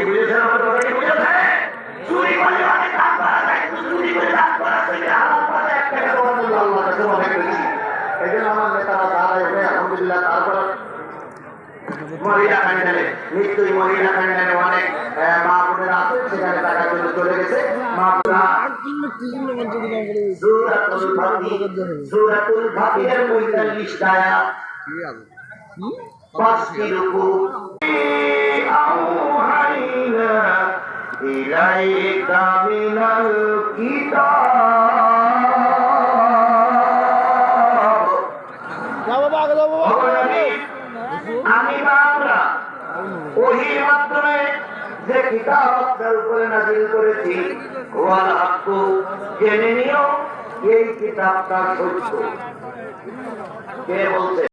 বুঝেছেন আমার কথাটি বুঝেছে? চুরি করলে অনেক দাম করা যায়, কিন্তু চুরি করে দাম করা চলবে না। আমার কথা এক টাকা তোমার মূল্য আল্লাহর কাছে অনেক বেশি। এই জন্য আমার নেতারা দাঁড়ায় হয়ে আলহামদুলিল্লাহ তারপর মহিলা প্যান্ডেলে নিশ্চয়ই মহিলা প্যান্ডেলে অনেক মা বোনেরা আছে, সেখানে টাকার জন্য চলে গেছে। মা বোনেরা সূরাতুল ফাতিহার ৪৫ আয়াত ৫টি রুকু আওহাইনা ইলাইকা মিনাল কিতাব। আমি বা আমরা ওহীর মাধ্যমে যে কিতাব আপনার উপরে নাযিল করেছি, ওয়াল হক, জেনে নিও এই কিতাবটা সত্য। কে বলছে?